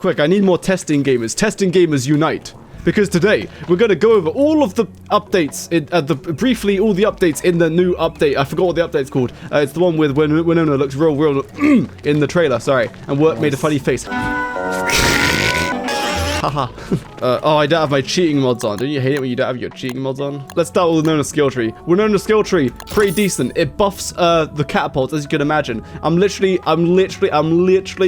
quick, I need more testing gamers. Testing gamers unite. Because today, we're going to go over all of the updates, briefly all the updates in the new update. I forgot what the update's called. It's the one with when Winona looks real in the trailer, sorry. And Wurt made a funny face. Haha. Oh, I don't have my cheating mods on. Don't you hate it when you don't have your cheating mods on? Let's start with Winona Skill Tree. Winona Skill Tree, pretty decent. It buffs the catapults, as you can imagine. I'm literally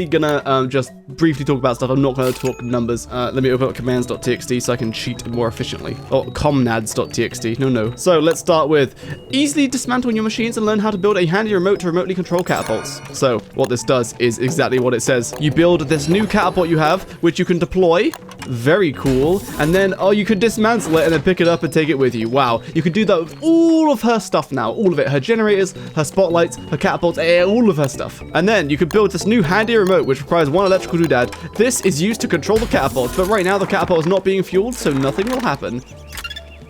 gonna just briefly talk about stuff. I'm not gonna talk numbers. Let me open up commands.txt so I can cheat more efficiently. Oh, comnads.txt. No. So let's start with easily dismantle your machines and learn how to build a handy remote to remotely control catapults. So what this does is exactly what it says. You build this new catapult you have, which you can deploy. Very cool. And then, oh, you can dismantle it and then pick it up and take it with you. Wow. You can do that with all of her stuff now. All of it. Her generators, her spotlights, her catapults, all of her stuff. And then you can build this new handy remote, which requires one electrical doodad. This is used to control the catapult. But right now, the catapult is not being fueled, so nothing will happen.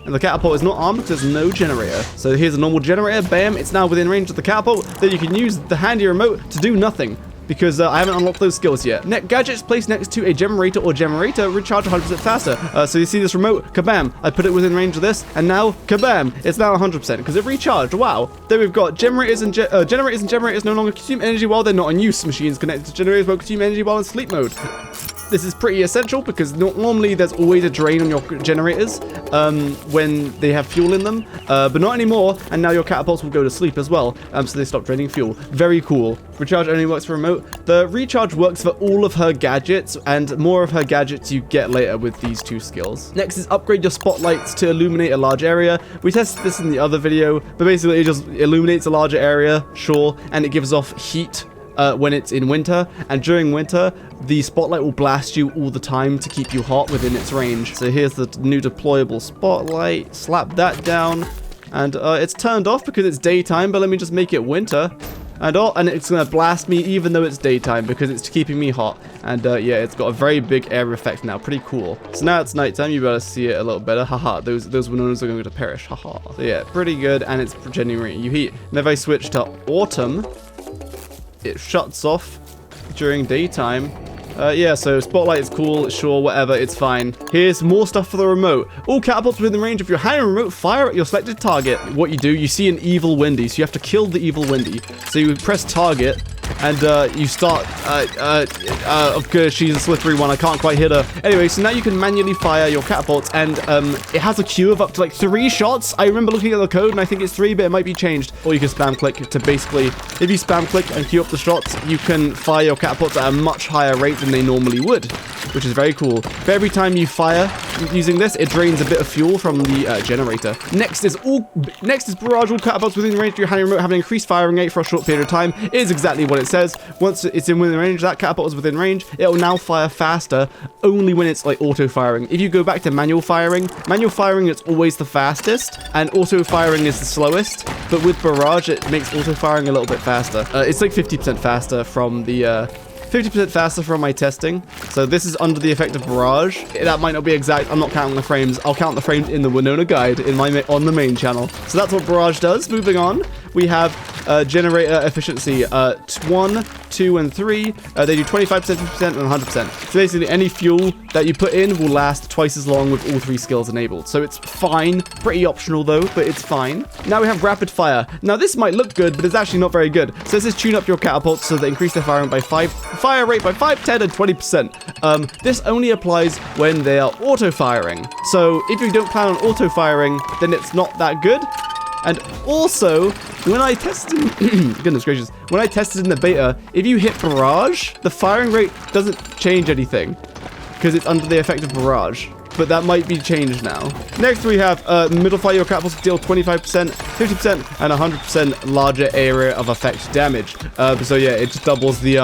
And the catapult is not armed because there's no generator. So here's a normal generator. Bam. It's now within range of the catapult. Then you can use the handy remote to do nothing. Because I haven't unlocked those skills yet. Gadgets placed next to a generator or generator recharge 100% faster. So you see this remote, kabam, I put it within range of this, and now, kabam, it's now 100% because it recharged, wow. Then we've got generators and generators no longer consume energy while they're not in use. Machines connected to generators won't consume energy while in sleep mode. This is pretty essential because normally there's always a drain on your generators when they have fuel in them, but not anymore, and now your catapults will go to sleep as well, so they stop draining fuel. Very cool. Recharge only works for remote. The recharge works for all of her gadgets, and more of her gadgets you get later with these two skills. Next is upgrade your spotlights to illuminate a large area. We tested this in the other video, but basically it just illuminates a larger area, sure, and it gives off heat when it's in winter, and during winter the spotlight will blast you all the time to keep you hot within its range. So here's the new deployable spotlight. Slap that down, and it's turned off because it's daytime, but let me just make it winter. And it's gonna blast me even though it's daytime because it's keeping me hot. And yeah, it's got a very big air effect now. Pretty cool. So now it's nighttime. You better see it a little better. Haha, those Winonas are going to perish. Haha. So yeah, pretty good, and it's generating you heat. And if I switch to autumn, it shuts off during daytime. Yeah, so spotlight is cool, sure, whatever, it's fine. Here's more stuff for the remote. All catapults within range of your hand and remote fire at your selected target. What you do, you see an evil Wendy, so you have to kill the evil Wendy. So you press target, and you start, of course, she's a slippery one, I can't quite hit her. Anyway, so now you can manually fire your catapults, and it has a queue of up to like 3 shots. I remember looking at the code, and I think it's 3, but it might be changed. Or you can spam click to basically, if you spam click and queue up the shots, you can fire your catapults at a much higher rate than they normally would, which is very cool. But every time you fire using this, it drains a bit of fuel from the generator. Next is barrage all catapults within range of your hand remote have an increased firing rate for a short period of time. It is exactly what it says. Once it's in within range, that catapult is within range, it will now fire faster only when it's like auto firing. If you go back to manual firing is always the fastest and auto firing is the slowest, but with barrage it makes auto firing a little bit faster. It's like 50% faster from the 50% faster from my testing. So this is under the effect of barrage. That might not be exact. I'm not counting the frames. I'll count the frames in the Winona guide in on the main channel. So that's what barrage does. Moving on, we have generator efficiency 1, 2, and 3. They do 25%, 50%, and 100%. So basically any fuel that you put in will last twice as long with all 3 skills enabled. So it's fine. Pretty optional though, but it's fine. Now we have rapid fire. Now this might look good, but it's actually not very good. So this is tune up your catapults so they increase their fire rate by 5, 10, and 20%. This only applies when they are auto firing. So if you don't plan on auto firing, then it's not that good. And also, when I tested, goodness gracious, when I tested in the beta, if you hit barrage, the firing rate doesn't change anything because it's under the effect of barrage. But that might be changed now. Next we have middle fire your catapults deal 25%, 50%, and 100% larger area of effect damage. So yeah, it just doubles the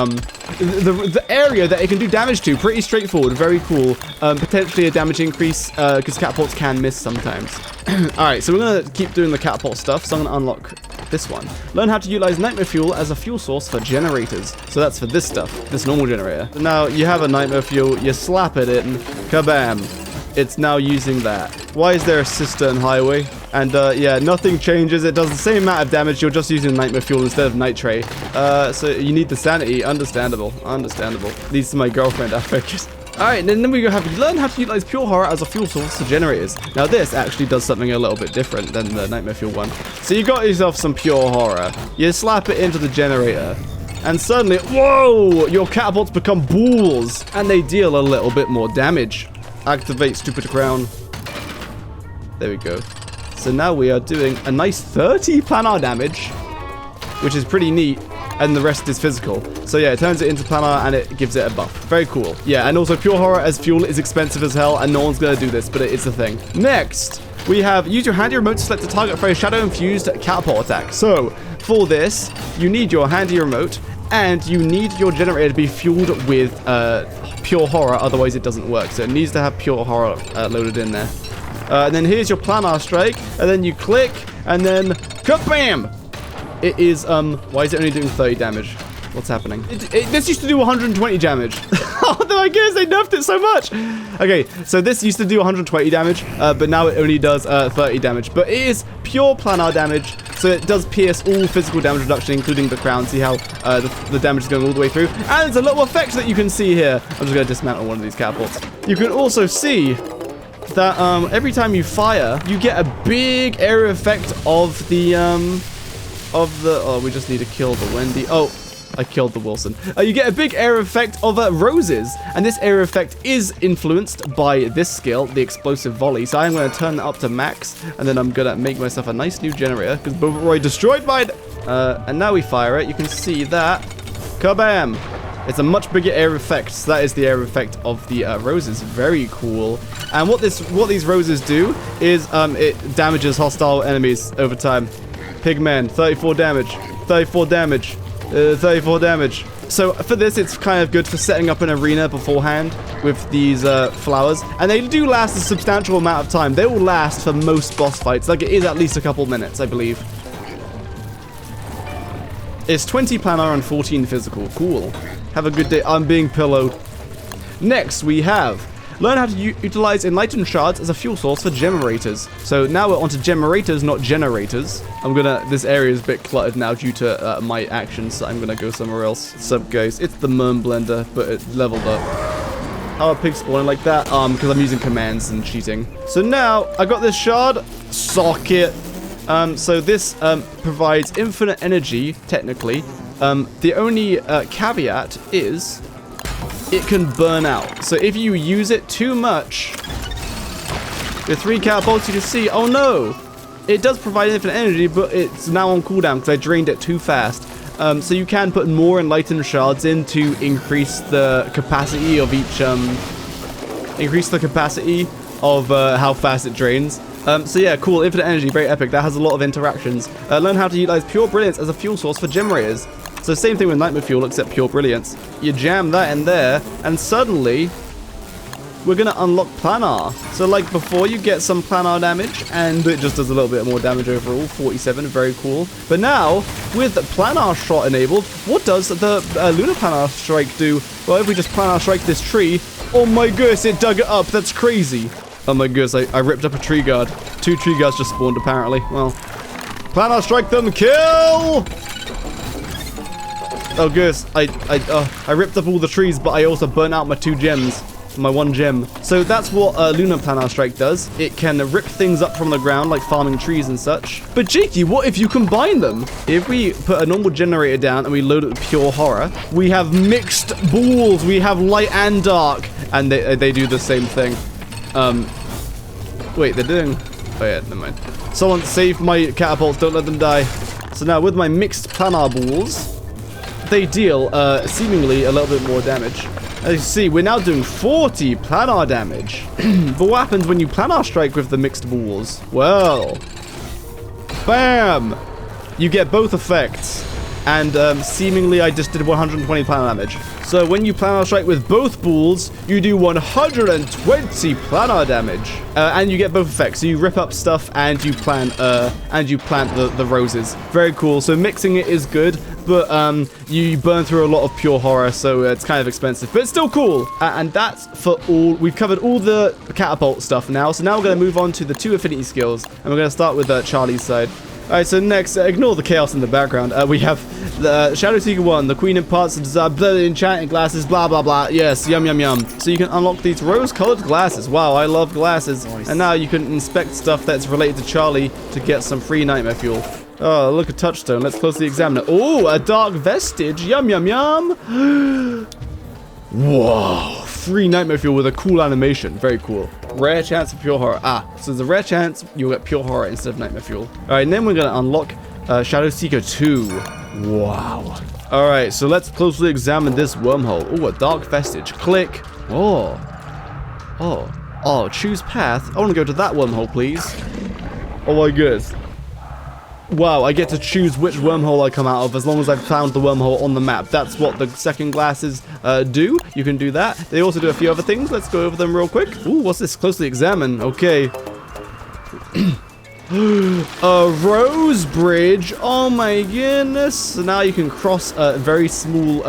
area that it can do damage to. Pretty straightforward, very cool. Potentially a damage increase because catapults can miss sometimes. Alright, so we're going to keep doing the catapult stuff, so I'm going to unlock this one. Learn how to utilize nightmare fuel as a fuel source for generators. So that's for this stuff, this normal generator. Now, you have a nightmare fuel, you slap it in, kabam. It's now using that. Why is there a cistern highway? And yeah, nothing changes. It does the same amount of damage. You're just using nightmare fuel instead of nitrate. So you need the sanity. Understandable. Understandable. Leads to my girlfriend out focus. Alright, then we have you learn how to utilize pure horror as a fuel source for generators. Now this actually does something a little bit different than the nightmare fuel one. So you got yourself some pure horror. You slap it into the generator. And suddenly, whoa, your catapults become balls. And they deal a little bit more damage. Activate stupid crown. There we go. So now we are doing a nice 30 planar damage, which is pretty neat. And the rest is physical. So yeah, it turns it into planar and it gives it a buff. Very cool. Yeah, and also pure horror as fuel is expensive as hell and no one's gonna do this, but it's a thing. Next, we have use your handy remote to select a target for a shadow-infused catapult attack. So for this, you need your handy remote and you need your generator to be fueled with pure horror, otherwise it doesn't work. So it needs to have pure horror loaded in there. And then here's your planar strike, and then you click, and then kabam! It is, why is it only doing 30 damage? What's happening? This used to do 120 damage. Oh my goodness, they nerfed it so much. Okay, so this used to do 120 damage, but now it only does 30 damage. But it is pure planar damage, so it does pierce all physical damage reduction, including the crown. See how the damage is going all the way through? And there's a little effect that you can see here. I'm just going to dismantle one of these catapults. You can also see that every time you fire, you get a big area effect of the... oh, we just need to kill the Wendy. Oh, I killed the Wilson. You get a big area effect of roses, and this area effect is influenced by this skill, the explosive volley. So I'm going to turn that up to max, and then I'm going to make myself a nice new generator, because Roy destroyed mine. And now we fire it. You can see that. Kabam! It's a much bigger area effect. So that is the area effect of the roses. Very cool. And what these roses do is it damages hostile enemies over time. Pigman, 34 damage, 34 damage, 34 damage. So for this, it's kind of good for setting up an arena beforehand with these flowers. And they do last a substantial amount of time. They will last for most boss fights. Like, it is at least a couple minutes, I believe. It's 20 planar and 14 physical. Cool. Have a good day. I'm being pillowed. Next, we have... learn how to utilize enlightened shards as a fuel source for generators. So now we're onto generators, not generators. This area is a bit cluttered now due to my actions, so I'm gonna go somewhere else. What's up, guys? It's the merm blender, but it's leveled up. How are pigs spawning like that? Because I'm using commands and cheating. So now, I got this shard. Socket. So this provides infinite energy, technically. The only caveat is... it can burn out. So if you use it too much, with 3 catapults, you can see, oh no, it does provide infinite energy, but it's now on cooldown because I drained it too fast. So you can put more enlightened shards in to increase the capacity of each, how fast it drains. So yeah, cool, infinite energy, very epic. That has a lot of interactions. Learn how to utilize pure brilliance as a fuel source for generators. So same thing with nightmare fuel, except pure brilliance. You jam that in there, and suddenly, we're going to unlock planar. So like before, you get some planar damage, and it just does a little bit more damage overall, 47, very cool. But now, with planar shot enabled, what does the lunar planar strike do? Well, if we just planar strike this tree, oh my goodness, it dug it up, that's crazy. Oh my goodness, I ripped up a tree guard. 2 tree guards just spawned apparently. Well, planar strike them, kill! Oh goodness, I ripped up all the trees, but I also burnt out my 2 gems. My 1 gem. So that's what Lunar Planar Strike does. It can rip things up from the ground, like farming trees and such. But Jakey, what if you combine them? If we put a normal generator down and we load it with pure horror, we have mixed balls. We have light and dark. And they do the same thing. Wait, they're doing... oh yeah, never mind. Someone save my catapults, don't let them die. So now with my mixed planar balls, they deal seemingly a little bit more damage. As you see, we're now doing 40 planar damage. But what happens when you planar strike with the mixed balls? Well, bam! You get both effects. And seemingly I just did 120 planar damage. So when you planar strike with both balls, you do 120 planar damage. And you get both effects. So you rip up stuff and you plant the roses. Very cool. So mixing it is good. but you burn through a lot of pure horror, so it's kind of expensive, but it's still cool. And that's for all. We've covered all the catapult stuff now, so now we're going to move on to the 2 affinity skills, and we're going to start with Charlie's side. Alright, so next, ignore the chaos in the background. We have the Shadow Seeker 1, the Queen imparts the enchanting glasses, blah blah blah. Yes, yum yum yum. So you can unlock these rose-colored glasses. Wow, I love glasses. Nice. And now you can inspect stuff that's related to Charlie to get some free nightmare fuel. Oh, look, a touchstone. Let's closely examine it. Oh, a dark vestige. Yum yum yum. Whoa, free nightmare fuel with a cool animation. Very cool. Rare chance of pure horror. So there's a rare chance you'll get pure horror instead of nightmare fuel. Alright, and then we're going to unlock Shadow Seeker 2. Wow. Alright, so let's closely examine this wormhole. Oh, a dark vestige. Click. Oh, choose path. I want to go to that wormhole, please. Oh my goodness. Wow, I get to choose which wormhole I come out of as long as I've found the wormhole on the map. That's what the second glasses do. You can do that. They also do a few other things. Let's go over them real quick. Ooh, what's this? Closely examine. Okay. A rose bridge. Oh my goodness. So now you can cross very small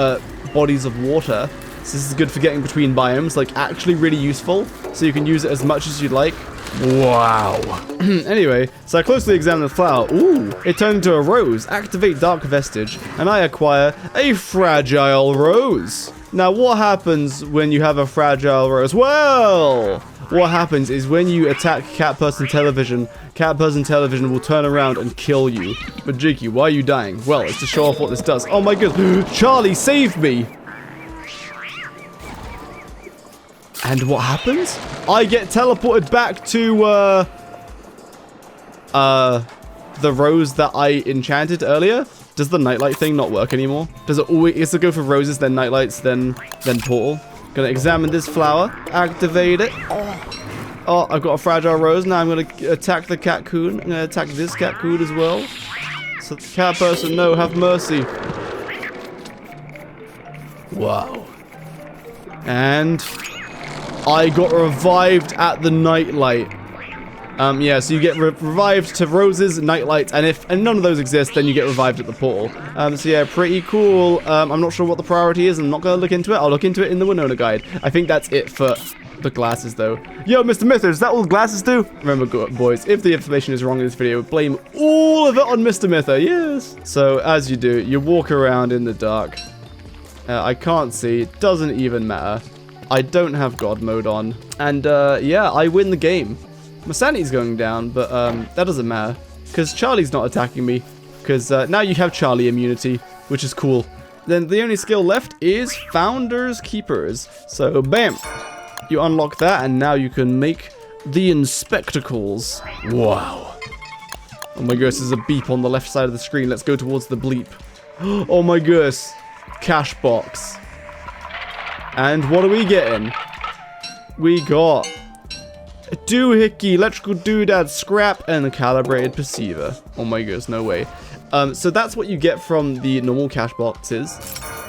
bodies of water. So this is good for getting between biomes. Like, actually really useful. So you can use it as much as you'd like. Wow. Anyway, so I closely examine the flower. Ooh, it turned into a rose. Activate dark vestige, and I acquire a fragile rose. Now, what happens when you have a fragile rose? Well, what happens is when you attack Cat Person Television will turn around and kill you. But Jakey, why are you dying? Well, it's to show off what this does. Oh my goodness. Charlie, save me. And what happens? I get teleported back to, the rose that I enchanted earlier. Does the nightlight thing not work anymore? Does it always go for roses, then nightlights, then portal? Gonna examine this flower, activate it. Oh, I've got a fragile rose. Now I'm gonna attack the catcoon. I'm gonna attack this catcoon as well. So the cat person, no, have mercy. Wow. And I got revived at the nightlight. Yeah, so you get revived to roses, nightlights, and none of those exist, then you get revived at the portal. So yeah, pretty cool. I'm not sure what the priority is. I'm not gonna look into it. I'll look into it in the Winona guide. I think that's it for the glasses, though. Yo, Mr. Myther, is that all the glasses do? Remember, boys, if the information is wrong in this video, blame all of it on Mr. Myther. Yes. So as you do, you walk around in the dark. I can't see. It doesn't even matter. I don't have God mode on. And, yeah, I win the game. My sanity's going down, but, that doesn't matter. Because Charlie's not attacking me. Because, now you have Charlie immunity, which is cool. Then the only skill left is Founders Keepers. So, bam. You unlock that, and now you can make the Inspectacles. Wow. Oh my gosh, there's a beep on the left side of the screen. Let's go towards the bleep. Oh my gosh. Cash box. And what are we getting? We got a doohickey, electrical doodad, scrap, and a calibrated perceiver. Oh my goodness, no way. So that's what you get from the normal cash boxes.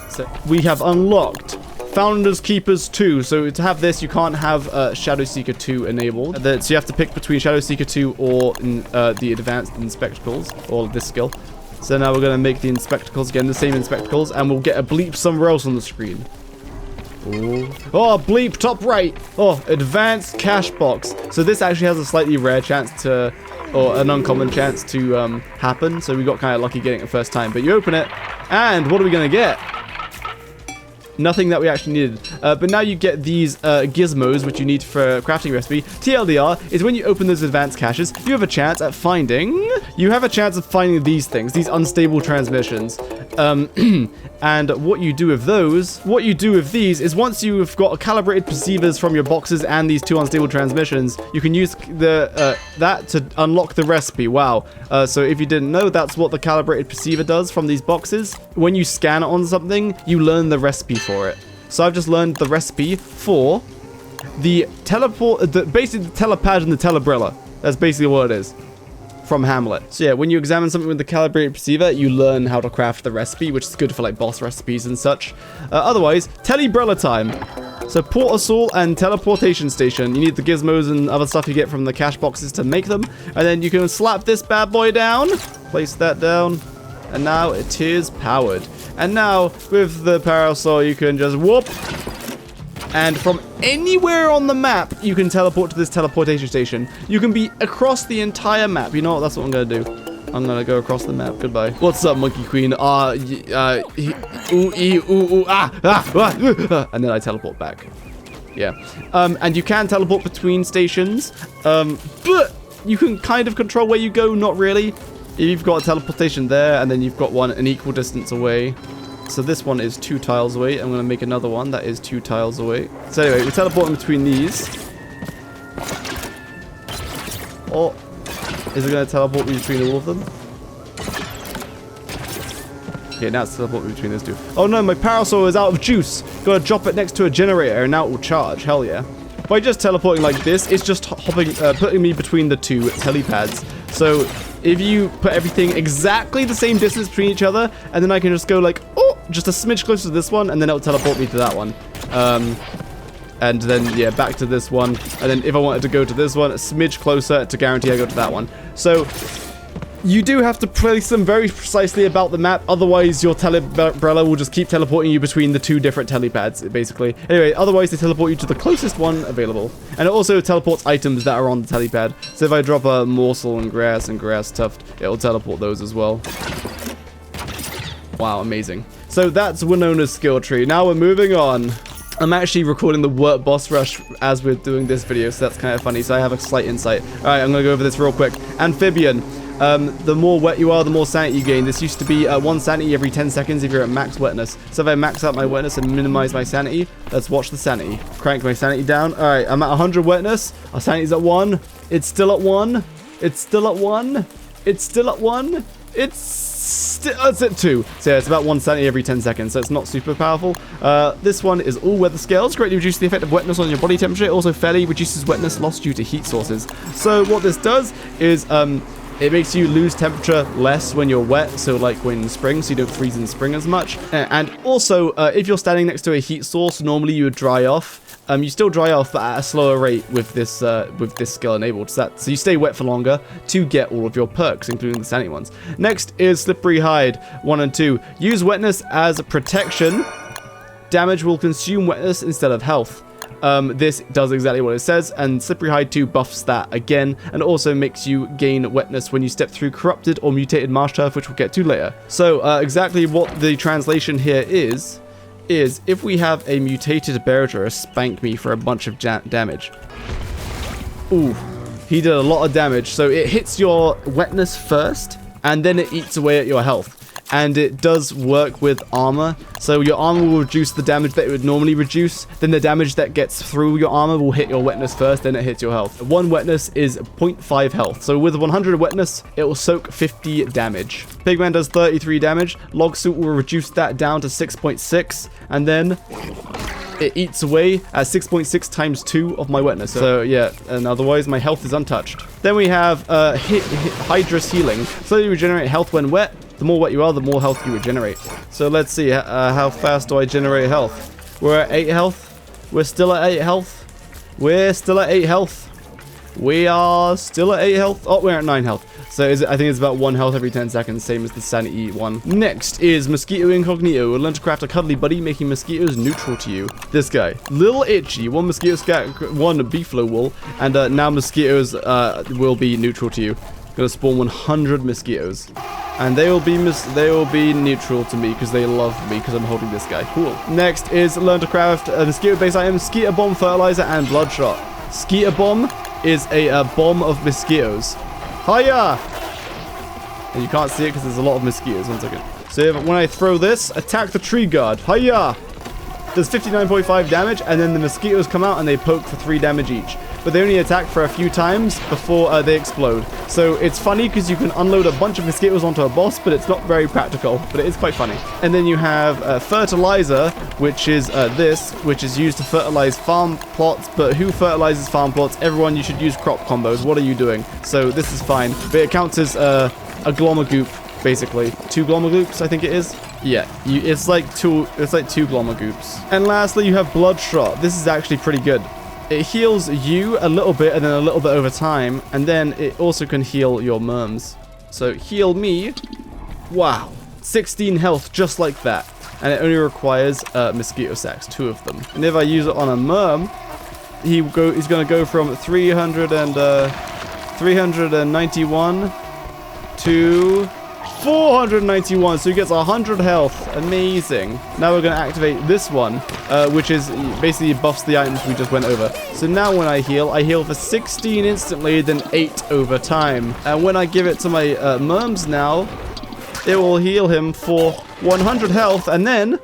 So we have unlocked Founders Keepers 2. So to have this, you can't have Shadow Seeker 2 enabled. So you have to pick between Shadow Seeker 2 or the Advanced Inspectacles, or this skill. So now we're going to make the Inspectacles again, the same Inspectacles, and we'll get a bleep somewhere else on the screen. Ooh. Oh, bleep top right. Oh, advanced cash box. So this actually has a slightly rare chance to, or an uncommon chance to happen. So we got kind of lucky getting it the first time. But you open it, and what are we going to get? Nothing that we actually needed. But now you get these gizmos, which you need for a crafting recipe. TLDR is when you open those advanced caches, you have a chance of finding these things, these unstable transmissions. And what you do with these is once you've got calibrated perceivers from your boxes and these two unstable transmissions, you can use that to unlock the recipe. Wow. So if you didn't know, that's what the calibrated perceiver does from these boxes. When you scan it on something, you learn the recipe for it. So I've just learned the recipe for the basically the telepad and the telebrilla. That's basically what it is. From Hamlet. So yeah, when you examine something with the calibrated perceiver, you learn how to craft the recipe, which is good for like boss recipes and such. Otherwise, telebrilla time. So portal and teleportation station. You need the gizmos and other stuff you get from the cash boxes to make them. And then you can slap this bad boy down. Place that down. And now it is powered. And now, with the parasol, you can just whoop. And from anywhere on the map, you can teleport to this teleportation station. You can be across the entire map. You know what? That's what I'm going to do. I'm going to go across the map. Goodbye. What's up, Monkey Queen? And then I teleport back. Yeah. And you can teleport between stations. But you can kind of control where you go. Not really. You've got a teleportation there, and then you've got one an equal distance away. So this one is 2 tiles away. I'm going to make another one that is 2 tiles away. So anyway, we're teleporting between these. Oh, is it going to teleport me between all of them? Okay, now it's teleporting between those 2. Oh no, my parasol is out of juice. Got to drop it next to a generator, and now it will charge. Hell yeah. By just teleporting like this, it's just putting me between the 2 telepads. So if you put everything exactly the same distance between each other, and then I can just go like, oh, just a smidge closer to this one, and then it'll teleport me to that one. And then, yeah, back to this one. And then if I wanted to go to this one, a smidge closer to guarantee I go to that one. So you do have to place them very precisely about the map. Otherwise, your teleumbrella will just keep teleporting you between the 2 different telepads, basically. Anyway, otherwise, they teleport you to the closest one available. And it also teleports items that are on the telepad. So if I drop a morsel and grass tuft, it'll teleport those as well. Wow, amazing. So that's Winona's skill tree. Now we're moving on. I'm actually recording the Wurt boss rush as we're doing this video, so that's kind of funny. So I have a slight insight. All right, I'm going to go over this real quick. Amphibian. The more wet you are, the more sanity you gain. This used to be 1 sanity every 10 seconds if you're at max wetness. So if I max out my wetness and minimize my sanity, let's watch the sanity. Crank my sanity down. All right, I'm at 100 wetness. Our sanity's at 1. It's still at 1. It's still at 1. It's still at 1. It's at 2. So yeah, it's about 1 sanity every 10 seconds, so it's not super powerful. This one is all weather scales. Greatly reduces the effect of wetness on your body temperature. It also fairly reduces wetness loss due to heat sources. So what this does is it makes you lose temperature less when you're wet, so like when in spring, so you don't freeze in spring as much. And also, if you're standing next to a heat source, normally you would dry off. You still dry off, but at a slower rate with this skill enabled. So you stay wet for longer to get all of your perks, including the sanity ones. Next is Slippery Hide 1 and 2. Use wetness as protection. Damage will consume wetness instead of health. This does exactly what it says, and Slippery Hide 2 buffs that again, and also makes you gain wetness when you step through corrupted or mutated marsh turf, which we'll get to later. So exactly what the translation here is if we have a mutated Barrow spank me for a bunch of damage. Ooh, he did a lot of damage. So it hits your wetness first, and then it eats away at your health. And it does work with armor. So your armor will reduce the damage that it would normally reduce. Then the damage that gets through your armor will hit your wetness first, then it hits your health. 1 wetness is 0.5 health. So with 100 wetness, it will soak 50 damage. Pigman does 33 damage. Log Suit will reduce that down to 6.6. And then it eats away at 6.6 times 2 of my wetness. So yeah, and otherwise my health is untouched. Then we have Hydra's Healing. Slowly regenerate health when wet. The more wet you are, the more health you regenerate. So let's see, how fast do I generate health? We're at 8 health. We're still at 8 health. We're still at 8 health. We are still at 8 health. Oh, we're at 9 health. So I think it's about 1 health every 10 seconds, same as the sanity one. Next is Mosquito Incognito. Learn to craft a cuddly buddy, making mosquitoes neutral to you. This guy. Little Itchy. 1 mosquito scat, 1 beefalo wool, and now mosquitoes will be neutral to you. Gonna spawn 100 mosquitoes. And they will be neutral to me because they love me because I'm holding this guy. Cool. Next is learn to craft a mosquito-based item, Skeeter Bomb, Fertilizer, and Bloodshot. Skeeter Bomb is a bomb of mosquitoes. Hiya! And you can't see it because there's a lot of mosquitoes. 1 second. So when I throw this, attack the tree guard. Hiya! Does 59.5 damage, and then the mosquitoes come out and they poke for 3 damage each. But they only attack for a few times before they explode. So it's funny because you can unload a bunch of mosquitoes onto a boss, but it's not very practical, but it is quite funny. And then you have Fertilizer, which is this, which is used to fertilize farm plots. But who fertilizes farm plots? Everyone. You should use crop combos. What are you doing? So this is fine, but it counts as a Glomagoop, basically. 2 Glomagoops, I think it is. Yeah, it's like two Glomagoops. And lastly, you have Bloodshot. This is actually pretty good. It heals you a little bit and then a little bit over time, and then it also can heal your merms. So heal me. Wow. 16 health just like that. And it only requires mosquito sacks, 2 of them. And if I use it on a merm, he's going to go from 391 to 491, so he gets 100 health. Amazing. Now we're going to activate this one, which is basically buffs the items we just went over. So now when I heal for 16 instantly, then 8 over time. And when I give it to my merms now, it will heal him for 100 health, and then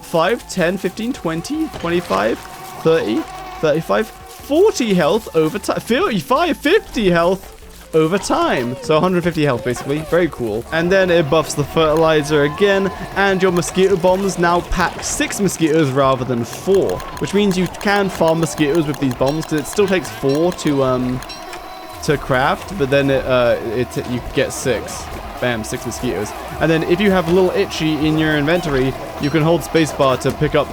5, 10, 15, 20, 25, 30, 35, 40 health over time. 45, 50 health over time. So 150 health basically. Very cool. And then it buffs the fertilizer again, and your mosquito bombs now pack 6 mosquitoes rather than 4, which means you can farm mosquitoes with these bombs, because it still takes 4 to craft, but then you get 6. Bam, 6 mosquitoes. And then if you have a little itchy in your inventory, you can hold spacebar to pick up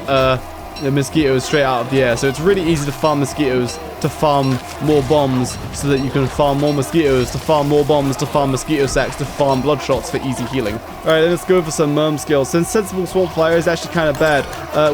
the mosquitoes straight out of the air. So it's really easy to farm mosquitoes, to farm more bombs, so that you can farm more mosquitoes, to farm more bombs, to farm mosquito sacks, to farm bloodshots for easy healing. Alright, then let's go for some merm skills. Since Sensible Swamp Flyer is actually kind of bad,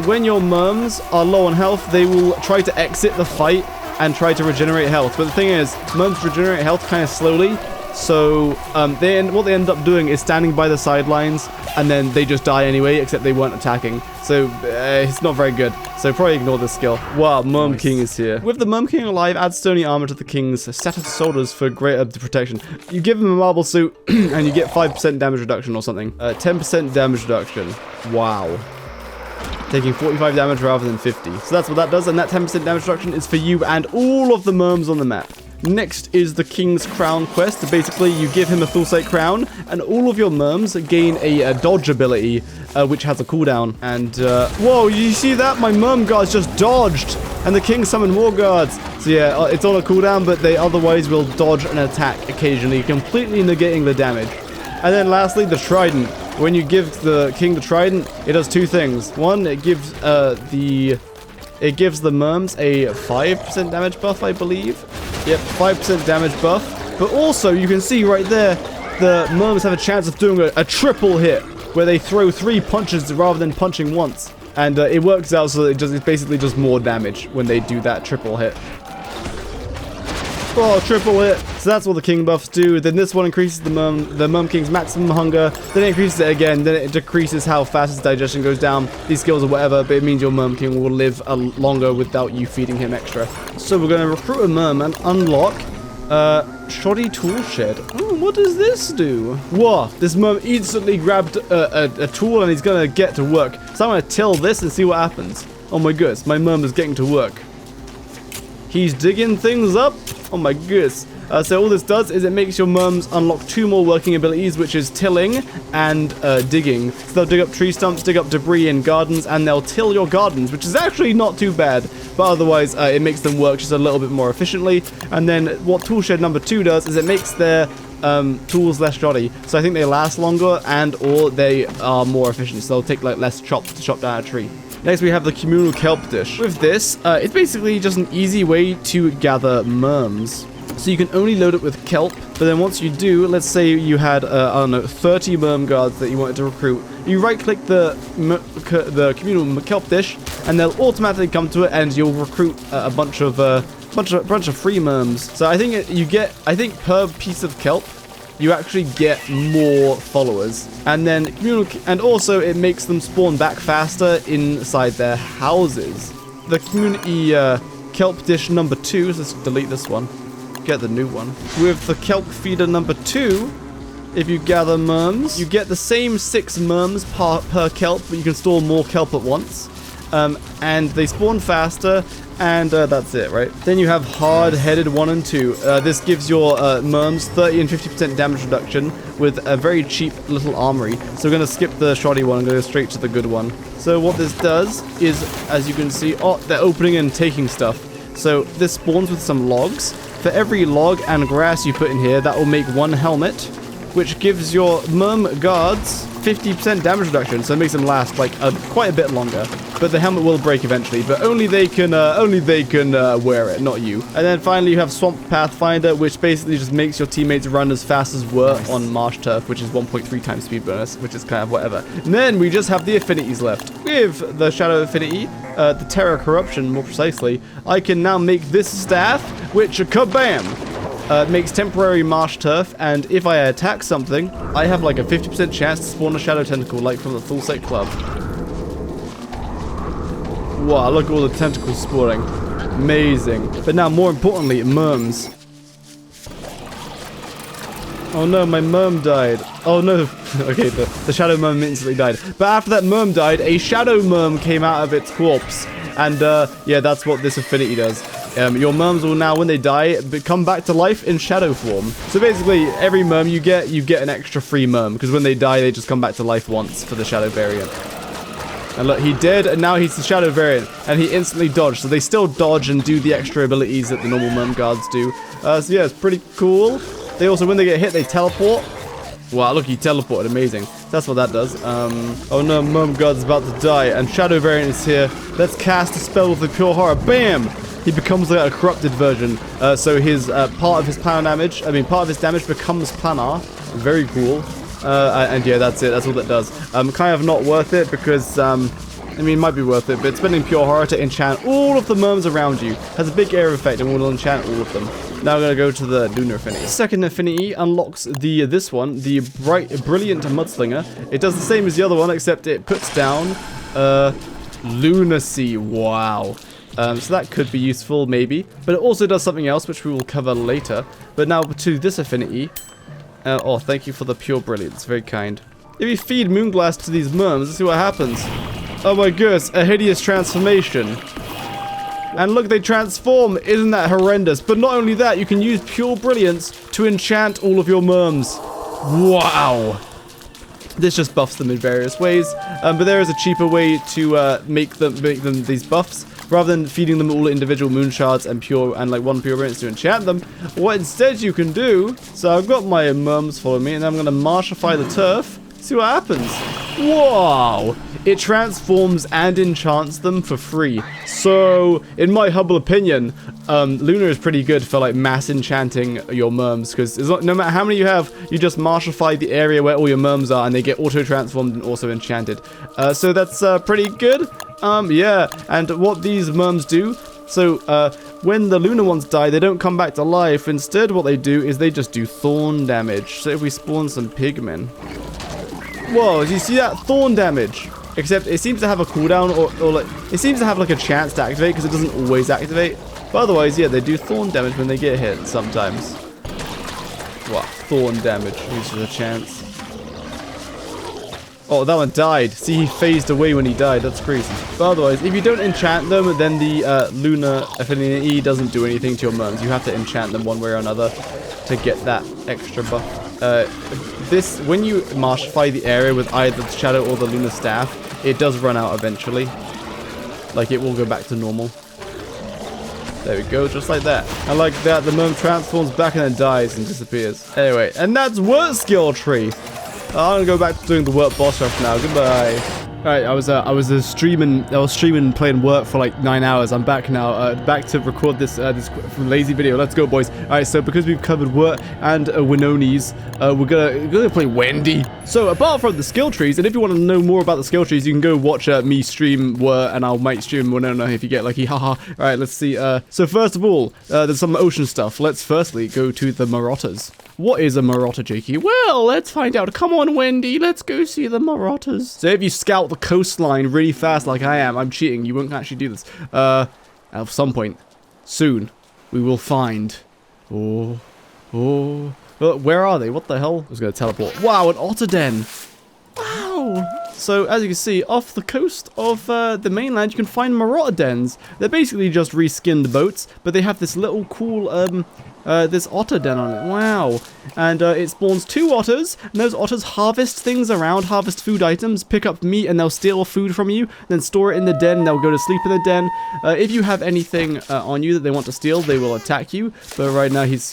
when your merms are low on health, they will try to exit the fight and try to regenerate health. But the thing is, merms regenerate health kind of slowly. So what they end up doing is standing by the sidelines, and then they just die anyway, except they weren't attacking. So it's not very good. So probably ignore this skill. Wow, Merm King is here. With the Merm King alive, add stony armor to the King's set of soldiers for greater protection. You give him a marble suit, and you get 5% damage reduction or something. 10% damage reduction. Wow. Taking 45 damage rather than 50. So that's what that does, and that 10% damage reduction is for you and all of the merms on the map. Next is the King's Crown quest. Basically, you give him a Thulsite crown, and all of your merms gain a dodge ability, which has a cooldown. And, whoa, you see that? My merm guards just dodged, and the King summoned more guards. So yeah, it's on a cooldown, but they otherwise will dodge an attack occasionally, completely negating the damage. And then lastly, the Trident. When you give the King the Trident, it does 2 things. One, it gives the merms a 5% damage buff, I believe. Yep, 5% damage buff. But also, you can see right there, the merms have a chance of doing a triple hit, where they throw 3 punches rather than punching once. And it works out so that it's basically just more damage when they do that triple hit. Oh, triple hit. So that's what the King buffs do. Then this one increases the Merm King's maximum hunger. Then it increases it again. Then it decreases how fast his digestion goes down. These skills or whatever, but it means your Merm King will live longer without you feeding him extra. So we're going to recruit a Merm and unlock Shoddy Tool Shed. Oh, what does this do? Whoa, this Merm instantly grabbed a tool and he's going to get to work. So I'm going to till this and see what happens. Oh my goodness, my Merm is getting to work. He's digging things up. Oh my goodness. So all this does is it makes your merms unlock 2 more working abilities, which is tilling and digging. So they'll dig up tree stumps, dig up debris in gardens, and they'll till your gardens, which is actually not too bad. But otherwise, it makes them work just a little bit more efficiently. And then what Toolshed number 2 does is it makes their tools less shoddy. So I think they last longer and or they are more efficient. So they'll take like less chops to chop down a tree. Next, we have the communal kelp dish. With this, it's basically just an easy way to gather merms. So you can only load it with kelp, but then once you do, let's say you had, I don't know, 30 merm guards that you wanted to recruit. You right-click the communal kelp dish, and they'll automatically come to it, and you'll recruit a bunch of free merms. So I think per piece of kelp, you actually get more followers. And then and also it makes them spawn back faster inside their houses. The community kelp dish number 2, so let's delete this one. Get the new one. With the kelp feeder number 2, if you gather merms, you get the same 6 merms per kelp, but you can store more kelp at once. And they spawn faster, and that's it, right? Then you have hard-headed 1 and 2. This gives your merms 30 and 50% damage reduction with a very cheap little armory. So we're going to skip the shoddy one and go straight to the good one. So what this does is, as you can see, they're opening and taking stuff. So this spawns with some logs. For every log and grass you put in here, that will make 1 helmet, which gives your merm guards 50% damage reduction, so it makes them last like quite a bit longer. But the helmet will break eventually, but only they can wear it, not you. And then finally you have Swamp Pathfinder, which basically just makes your teammates run as fast as Wurt on marsh turf, which is 1.3 times speed bonus, which is kind of whatever. And then we just have the affinities left. With the Shadow Affinity, the Terror Corruption more precisely, I can now make this staff, which, kabam! Makes temporary marsh turf, and if I attack something, I have like a 50% chance to spawn a Shadow Tentacle, like from the Full Set Club. Wow, look at all the tentacles spawning. Amazing. But now, more importantly, merms. Oh no, my merm died. Oh no. Okay, the shadow merm instantly died. But after that merm died, a shadow merm came out of its corpse. And yeah, that's what this affinity does. Your merms will now, when they die, come back to life in shadow form. So basically, every merm you get an extra free merm. Because when they die, they just come back to life once for the shadow variant. And look, he did, and now he's the shadow variant. And he instantly dodged. So they still dodge and do the extra abilities that the normal merm guards do. So yeah, it's pretty cool. They also, when they get hit, they teleport. Wow, look, he teleported. Amazing. That's what that does. Oh no, merm guard's about to die. And shadow variant is here. Let's cast a spell with the pure horror. Bam! He becomes like a corrupted version. So his part of his damage becomes planar. Very cool. And yeah, that's it. That's all that does. Kind of not worth it because, I mean, it might be worth it, but spending pure horror to enchant all of the merms around you has a big area effect and will enchant all of them. Now we're going to go to the lunar affinity. Second affinity unlocks this one, the brilliant mudslinger. It does the same as the other one, except it puts down lunacy. Wow. So that could be useful, maybe. But it also does something else, which we will cover later. But now to this affinity. Oh, thank you for the pure brilliance. Very kind. If you feed Moonblast to these merms, let's see what happens. Oh my goodness, a hideous transformation. And look, they transform. Isn't that horrendous? But not only that, you can use pure brilliance to enchant all of your merms. Wow. This just buffs them in various ways. But there is a cheaper way to make them these buffs. Rather than feeding them all individual moon shards and like one pure brilliance to enchant them, what instead you can do, so I've got my merms following me, and I'm going to marshify the turf, see what happens. Wow! It transforms and enchants them for free. So, in my humble opinion, Luna is pretty good for like mass enchanting your merms, because no matter how many you have, you just marshify the area where all your merms are, and they get auto-transformed and also enchanted. So that's pretty good. Yeah, and what these merms do, so when the lunar ones die, they don't come back to life. Instead, what they do is they just do thorn damage. So if we spawn some pigmen. Whoa, do you see that? Thorn damage. Except it seems to have a cooldown, or like, it seems to have like a chance to activate, because it doesn't always activate. But otherwise, yeah, they do thorn damage when they get hit sometimes. What? Thorn damage. Uses a chance. Oh, that one died. See, he phased away when he died. That's crazy. But otherwise, if you don't enchant them, then the Lunar Affinity doesn't do anything to your merms. You have to enchant them one way or another to get that extra buff. When you marshify the area with either the Shadow or the Lunar Staff, it does run out eventually. Like, it will go back to normal. There we go, just like that. And like that, the merm transforms back and then dies and disappears. Anyway, and that's Wurt Skill Tree. I'm gonna go back to doing the Wurt boss rush now. Goodbye. Alright, I was streaming playing Wurt for like 9 hours. I'm back now, back to record this lazy video. Let's go, boys. Alright, so because we've covered Wurt and Winonis, we're gonna play Wendy. So apart from the skill trees, and if you want to know more about the skill trees, you can go watch me stream Wurt, and I might stream Winona if you get lucky. Haha. Alright, let's see. So first of all, there's some ocean stuff. Let's firstly go to the Marotters. What is a Marotter, Jakey? Well, let's find out. Come on, Wendy. Let's go see the Marotters. So if you scout the coastline really fast like I am, I'm cheating. You won't actually do this. At some point, soon, we will find... where are they? What the hell? I was going to teleport. Wow, an otter den. Wow. So, as you can see, off the coast of the mainland, you can find Marotter dens. They're basically just reskinned boats, but they have this little cool this otter den on it. Wow. And it spawns 2 otters, and those otters harvest things around, harvest food items, pick up meat, and they'll steal food from you, then store it in the den, and they'll go to sleep in the den. If you have anything on you that they want to steal, they will attack you, but right now he's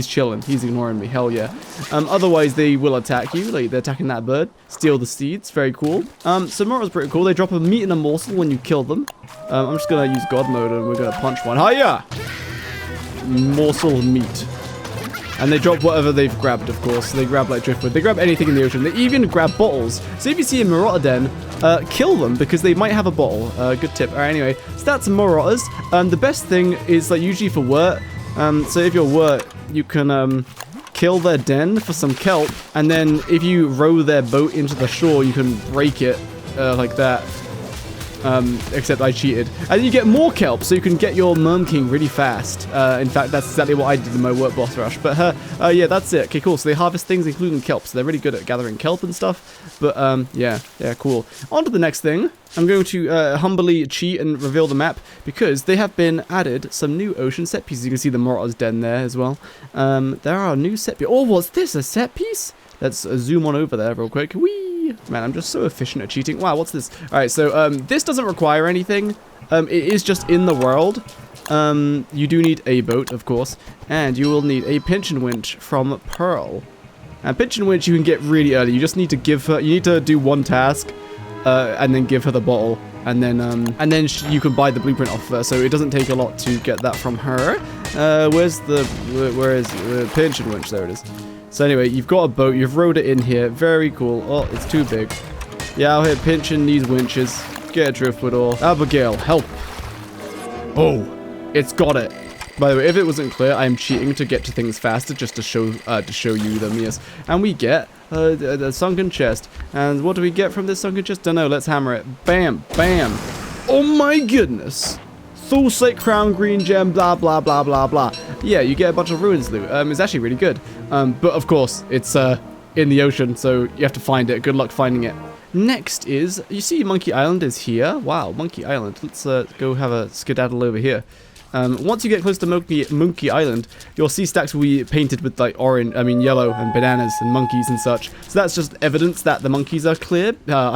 chilling, he's ignoring me, hell yeah. Otherwise they will attack you, like they're attacking that bird, steal the seeds, very cool. So Marotters pretty cool, they drop a meat and a morsel when you kill them. I'm just gonna use God mode and we're gonna punch one. Hiya! Morsel meat. And they drop whatever they've grabbed, of course. They grab like driftwood. They grab anything in the ocean. They even grab bottles. So if you see a Marotter den, kill them because they might have a bottle. Good tip. Alright, anyway. So that's Marotters. The best thing is like usually for Wurt. So if you're Wurt, you can kill their den for some kelp. And then if you row their boat into the shore, you can break it like that. Except I cheated. And then you get more kelp, so you can get your Merm King really fast. In fact, that's exactly what I did in my Wurt boss rush. But, yeah, that's it. Okay, cool. So they harvest things, including kelp. So they're really good at gathering kelp and stuff. But, yeah, cool. On to the next thing. I'm going to humbly cheat and reveal the map because they have been added some new ocean set pieces. You can see the Marotters den there as well. There are new set pieces. Oh, what's this? A set piece? Let's zoom on over there real quick. Whee! Man, I'm just so efficient at cheating. Wow, what's this? Alright, so this doesn't require anything. It is just in the world. You do need a boat, of course. And you will need a pinch and winch from Pearl. And pinch and winch you can get really early. You just need to give her... You need to do one task. And then give her the bottle. And then you can buy the blueprint off her. So it doesn't take a lot to get that from her. Where is the pinch and winch? There it is. So anyway, you've got a boat, you've rowed it in here, very cool. Oh, it's too big. Yeah, out here pinching these winches. Get a driftwood ore. Abigail, help. Oh, it's got it. By the way, if it wasn't clear, I am cheating to get to things faster just to show you them, yes. And we get the sunken chest. And what do we get from this sunken chest? Don't know, let's hammer it. Bam, bam. Oh my goodness. Full slate crown, green gem, blah, blah, blah, blah, blah. Yeah, you get a bunch of ruins loot. It's actually really good. But of course, it's in the ocean, so you have to find it. Good luck finding it. Next is, you see Monkey Island is here. Wow, Monkey Island. Let's go have a skedaddle over here. Once you get close to Monkey Island, your sea stacks will be painted with like yellow and bananas and monkeys and such. So that's just evidence that the monkeys are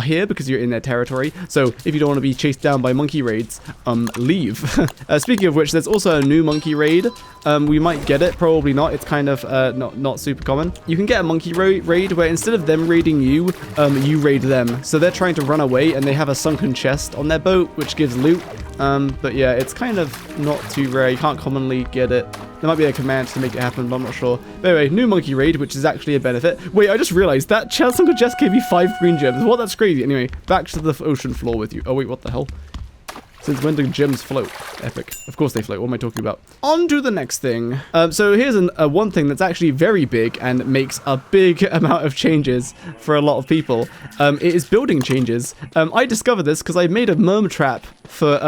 here because you're in their territory. So if you don't want to be chased down by monkey raids, leave. Speaking of which, there's also a new monkey raid. We might get it, probably not. It's kind of not super common. You can get a monkey raid where instead of them raiding you, you raid them. So they're trying to run away and they have a sunken chest on their boat, which gives loot. But yeah, it's kind of not too rare. You can't commonly get it. There might be a command to make it happen, but I'm not sure. But anyway, new monkey raid, which is actually a benefit. Wait, I just realized that sunken chest gave you 5 green gems. What? That's crazy. Anyway, back to the ocean floor with you. Oh wait, what the hell? Since when do gems float? Epic. Of course they float. What am I talking about? On to the next thing. So here's one thing that's actually very big and makes a big amount of changes for a lot of people. It is building changes. I discovered this because I made a merm trap for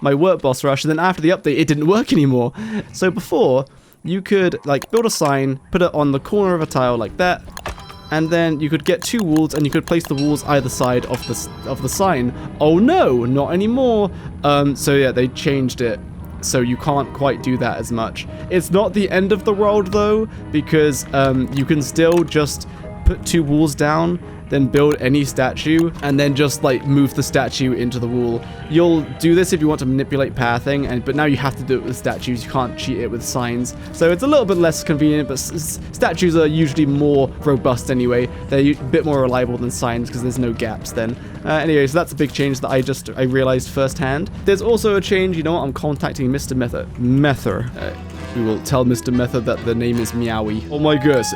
my Wurt boss rush, and then after the update, it didn't work anymore. So before, you could like build a sign, put it on the corner of a tile like that, and then you could get 2 walls, and you could place the walls either side of the sign. Oh no, not anymore. So yeah, they changed it, so you can't quite do that as much. It's not the end of the world though, because you can still just put 2 walls down, then build any statue, and then just like move the statue into the wall. You'll do this if you want to manipulate pathing, but now you have to do it with statues. You can't cheat it with signs. So it's a little bit less convenient, but statues are usually more robust anyway. They're a bit more reliable than signs because there's no gaps then. Anyway, so that's a big change that I realized firsthand. There's also a change, you know what, I'm contacting Mr. Mether. We will tell Mr. Mether that the name is Meowie. Oh my goodness,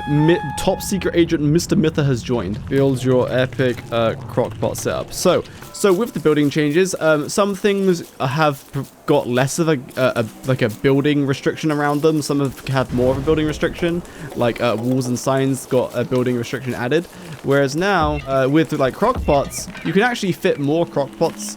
top secret agent Mr. Mether has joined. Build your epic crockpot setup. So with the building changes, some things have got less of a building restriction around them. Some have more of a building restriction, like walls and signs got a building restriction added. Whereas now, with like crockpots, you can actually fit more crockpots,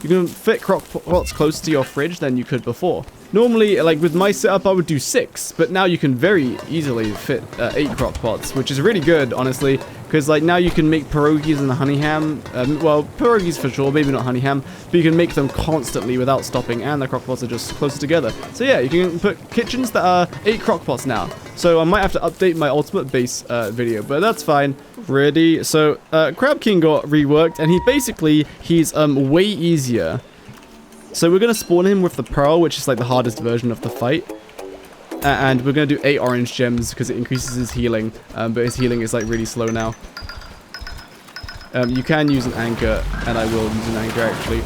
you can fit crockpots closer to your fridge than you could before. Normally, like with my setup, I would do 6, but now you can very easily fit 8 crock pots, which is really good, honestly, because like now you can make pierogies and honey ham. Well, pierogies for sure, maybe not honey ham, but you can make them constantly without stopping, and the crock pots are just closer together. So yeah, you can put kitchens that are 8 crock pots now. So I might have to update my ultimate base video, but that's fine. Ready? So Crab King got reworked, and he's way easier. So we're going to spawn him with the Pearl, which is like the hardest version of the fight. And we're going to do 8 orange gems because it increases his healing. But his healing is like really slow now. You can use an anchor, and I will use an anchor actually.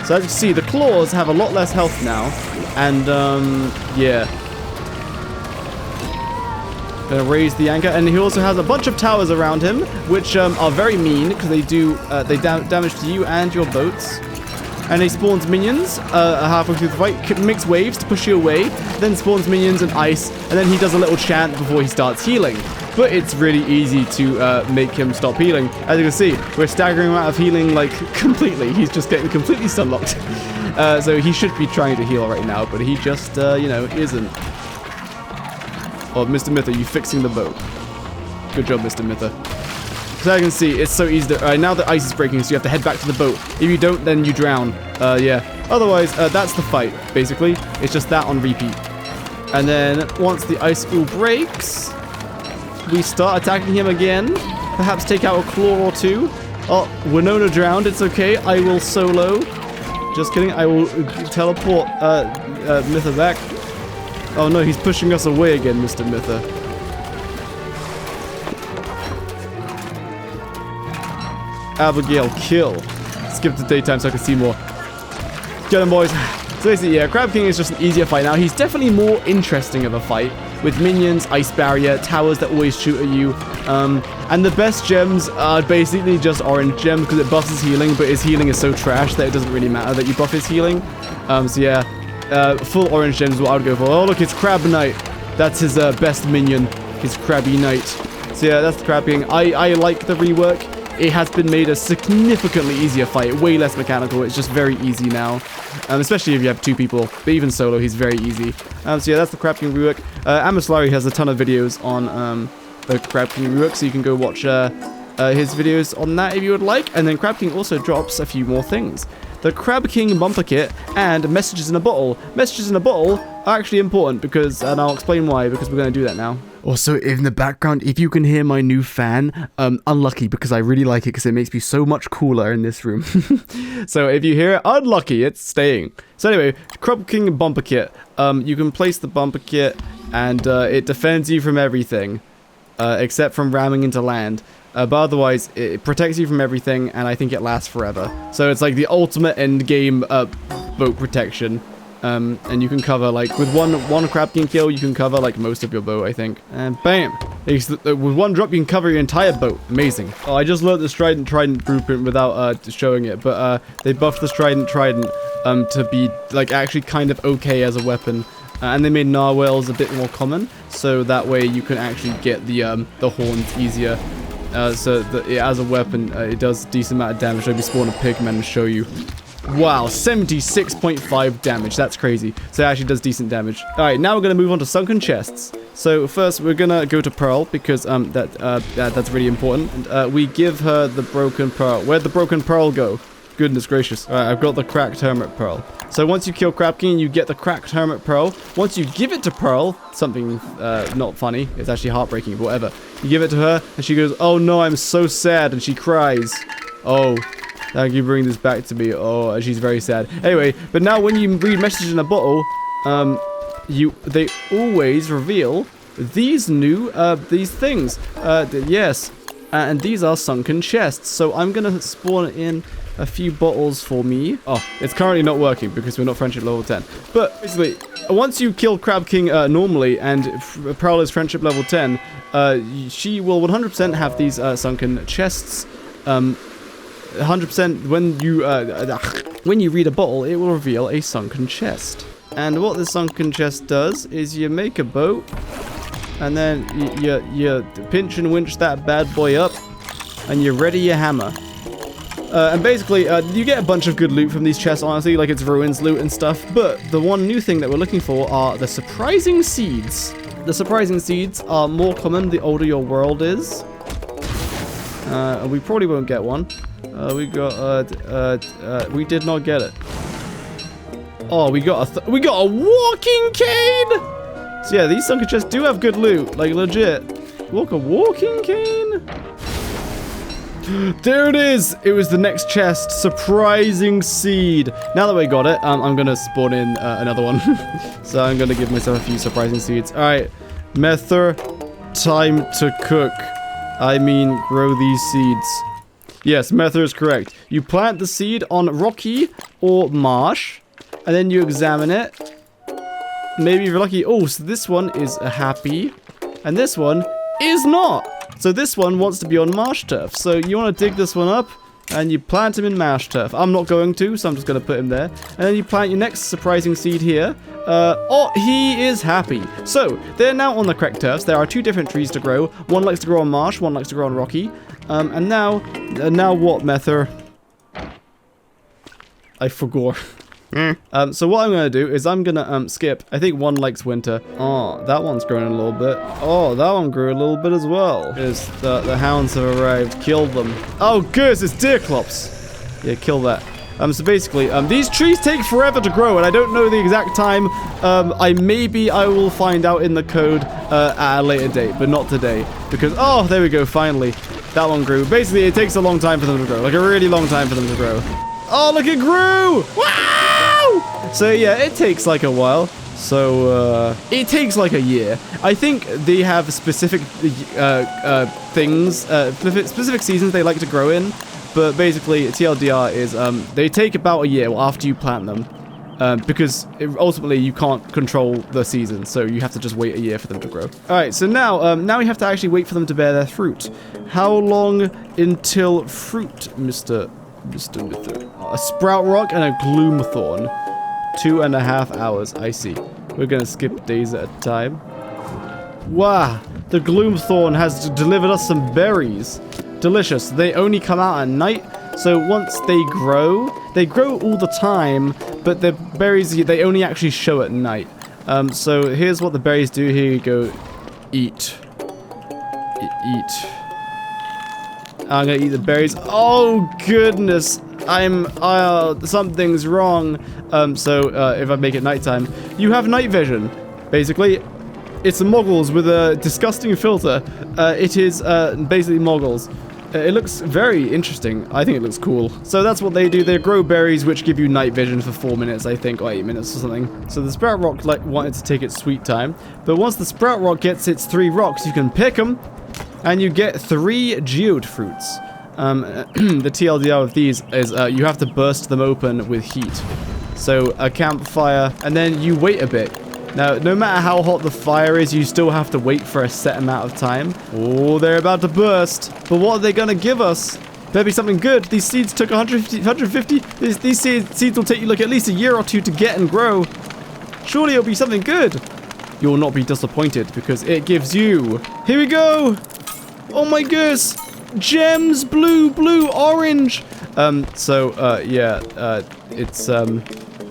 So as you can see, the claws have a lot less health now. And yeah. Gonna raise the anchor, and he also has a bunch of towers around him, which are very mean because they do damage to you and your boats. And he spawns minions halfway through the fight, makes waves to push you away, then spawns minions and ice, and then he does a little chant before he starts healing. But it's really easy to make him stop healing. As you can see, we're staggering him out of healing like completely. He's just getting completely stun locked. So he should be trying to heal right now, but he just you know, isn't. Oh, Mr. Mytha, you fixing the boat. Good job, Mr. Mytha. So I can see, it's so easy to... now the ice is breaking, so you have to head back to the boat. If you don't, then you drown. Yeah. Otherwise, that's the fight, basically. It's just that on repeat. And then, once the ice all breaks, we start attacking him again. Perhaps take out a claw or 2. Oh, Winona drowned. It's okay. I will solo. Just kidding. I will teleport Mytha back. Oh no, he's pushing us away again, Mr. Mytha. Abigail, kill. Skip to daytime so I can see more. Get him, boys. So basically, yeah, Crab King is just an easier fight now. He's definitely more interesting of a fight, with minions, ice barrier, towers that always shoot at you. And the best gems are basically just orange gems because it buffs his healing, but his healing is so trash that it doesn't really matter that you buff his healing. So yeah. Full orange gems is what I would go for. Oh, look, it's Crab Knight. That's his best minion. His Crabby Knight. So yeah, that's the Crab King. I like the rework. It has been made a significantly easier fight. Way less mechanical. It's just very easy now. Especially if you have 2 people. But even solo, he's very easy. So yeah, that's the Crab King rework. Amaslari has a ton of videos on the Crab King rework. So you can go watch his videos on that if you would like. And then Crab King also drops a few more things. The Crab King bumper kit and messages in a bottle. Messages in a bottle are actually important because, and I'll explain why, because we're going to do that now. Also, in the background, if you can hear my new fan, unlucky because I really like it because it makes me so much cooler in this room. So if you hear it, unlucky, it's staying. So anyway, Crab King bumper kit. You can place the bumper kit and it defends you from everything, except from ramming into land. But otherwise, it protects you from everything, and I think it lasts forever. So it's like the ultimate end game boat protection. And you can cover, like, with one Crab King kill, you can cover, like, most of your boat, I think. And bam! With one drop, you can cover your entire boat. Amazing. Oh, I just learned the Trident blueprint without showing it, but they buffed the Trident to be, like, actually kind of okay as a weapon. And they made narwhals a bit more common, so that way you can actually get the horns easier. So that as a weapon, it does a decent amount of damage. Let me spawn a pigman and show you. Wow, 76.5 damage. That's crazy. So it actually does decent damage. Alright, now we're going to move on to sunken chests. So first, we're going to go to Pearl, because that's really important. And, we give her the broken Pearl. Where'd the broken Pearl go? Goodness gracious. Alright, I've got the cracked Hermit Pearl. So once you kill Crab King, you get the cracked Hermit Pearl. Once you give it to Pearl, something not funny, it's actually heartbreaking, but whatever. You give it to her, and she goes, "Oh no, I'm so sad," and she cries. Oh, thank you for bringing this back to me. Oh, and she's very sad. Anyway, but now when you read messages in a bottle, they always reveal these new, these things. Yes, and these are sunken chests. So I'm gonna spawn in a few bottles for me. Oh, it's currently not working because we're not friendship level 10. But basically, once you kill Crab King normally and Pearl is friendship level 10, she will 100% have these sunken chests. 100% when you read a bottle, it will reveal a sunken chest. And what the sunken chest does is you make a boat, And then you pinch and winch that bad boy up. And you ready your hammer. And basically, you get a bunch of good loot from these chests, honestly, like it's ruins loot and stuff. But the one new thing that we're looking for are the surprising seeds. The surprising seeds are more common the older your world is. We probably won't get one. We did not get it. Oh, we got a walking cane! So yeah, these sunken chests do have good loot, like legit. Walking cane? There it is! It was the next chest. Surprising seed. Now that we got it, I'm gonna spawn in another one. So I'm gonna give myself a few surprising seeds. Alright, Mether, time to cook. I mean, grow these seeds. Yes, Mether is correct. You plant the seed on rocky or marsh, and then you examine it. Maybe if you're lucky. Oh, so this one is a happy, and this one is not. So this one wants to be on marsh turf. So you want to dig this one up, and you plant him in marsh turf. I'm not going to, so I'm just going to put him there. And then you plant your next surprising seed here. Oh, he is happy. So they're now on the correct turfs. There are two different trees to grow. One likes to grow on marsh, one likes to grow on rocky. And now what, Mether? I forgot. So what I'm going to do is I'm going to skip. I think one likes winter. Oh, that one's grown a little bit. Oh, that one grew a little bit as well. Because the hounds have arrived. Killed them. Oh, good. It's deer clops. Yeah, kill that. So basically, these trees take forever to grow, and I don't know the exact time. Maybe I will find out in the code at a later date, but not today. Because, oh, there we go, finally. That one grew. Basically, it takes a long time for them to grow. Like, a really long time for them to grow. Oh, look, it grew! Wow! So, yeah, it takes, like, a while. So, it takes, like, a year. I think they have specific things, specific seasons they like to grow in. But basically, TLDR is they take about a year after you plant them. Because ultimately, you can't control the season. So you have to just wait a year for them to grow. Alright, so now we have to actually wait for them to bear their fruit. How long until fruit, Mr. Mither? A sprout rock and a gloomthorn. 2.5 hours, I see. We're going to skip days at a time. Wow, the gloomthorn has delivered us some berries. Delicious. They only come out at night, so once they grow all the time, but the berries, they only actually show at night. So here's what the berries do. Here you go. Eat. Eat. I'm gonna eat the berries. Oh goodness, something's wrong. If I make it nighttime, you have night vision. Basically, it's a moggles with a disgusting filter. It is basically moggles. It looks very interesting. I think it looks cool. So that's what they do. They grow berries which give you night vision for 4 minutes, I think, or 8 minutes or something. So the sprout rock wanted to take its sweet time. But once the sprout rock gets its 3 rocks, you can pick them, and you get 3 geode fruits. The TLDR of these is you have to burst them open with heat. So a campfire, and then you wait a bit. Now, no matter how hot the fire is, you still have to wait for a set amount of time. Oh, they're about to burst. But what are they going to give us? Better be something good. These seeds took 150. These seeds will take you like at least a year or 2 to get and grow. Surely it'll be something good. You will not be disappointed because it gives you... Here we go. Oh my goodness. Gems, blue, orange. It's...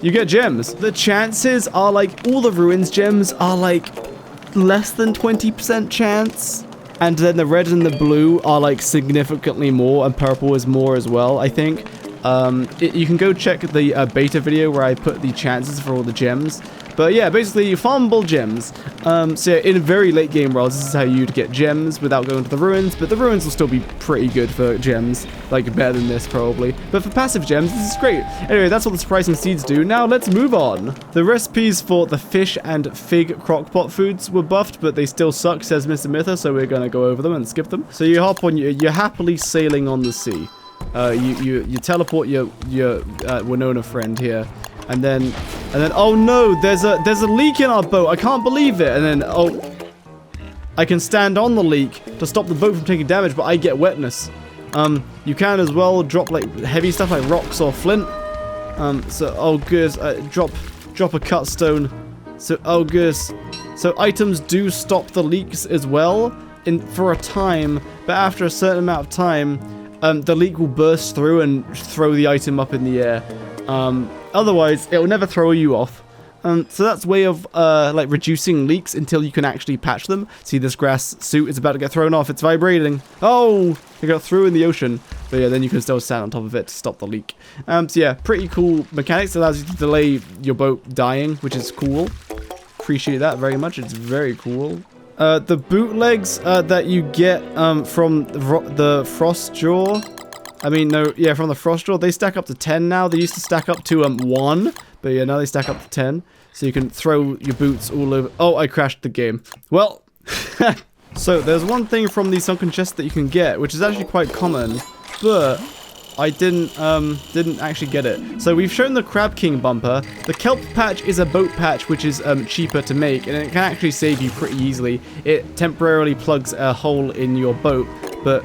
You get gems. The chances are like, all the ruins gems are like less than 20% chance. And then the red and the blue are like significantly more, and purple is more as well, I think. You can go check the beta video where I put the chances for all the gems. But yeah, basically farmable gems. So yeah, in very late game worlds, this is how you'd get gems without going to the ruins. But the ruins will still be pretty good for gems, like better than this probably. But for passive gems, this is great. Anyway, that's what the surprising seeds do. Now let's move on. The recipes for the fish and fig crockpot foods were buffed, but they still suck, says Mr. Mither. So we're gonna go over them and skip them. So you hop on, you're happily sailing on the sea. You teleport your Winona friend here. And then, oh no, there's a leak in our boat. I can't believe it. And then, oh, I can stand on the leak to stop the boat from taking damage, but I get wetness. You can as well drop like heavy stuff like rocks or flint. Oh good, drop a cut stone. So, oh good. So items do stop the leaks as well for a time, but after a certain amount of time, the leak will burst through and throw the item up in the air. Otherwise, it will never throw you off. So that's a way of like reducing leaks until you can actually patch them. See, this grass suit is about to get thrown off. It's vibrating. Oh, it got through in the ocean. But yeah, then you can still stand on top of it to stop the leak. So yeah, pretty cool mechanics. It allows you to delay your boat dying, which is cool. Appreciate that very much. It's very cool. The bootlegs that you get from the frost jaw. I mean, no, yeah, from the frost jaw, they stack up to 10 now. They used to stack up to 1, but yeah, now they stack up to 10. So you can throw your boots all over. Oh, I crashed the game. Well, so there's one thing from the sunken chest that you can get, which is actually quite common, but I didn't actually get it. So we've shown the Crab King bumper. The kelp patch is a boat patch, which is cheaper to make, and it can actually save you pretty easily. It temporarily plugs a hole in your boat, but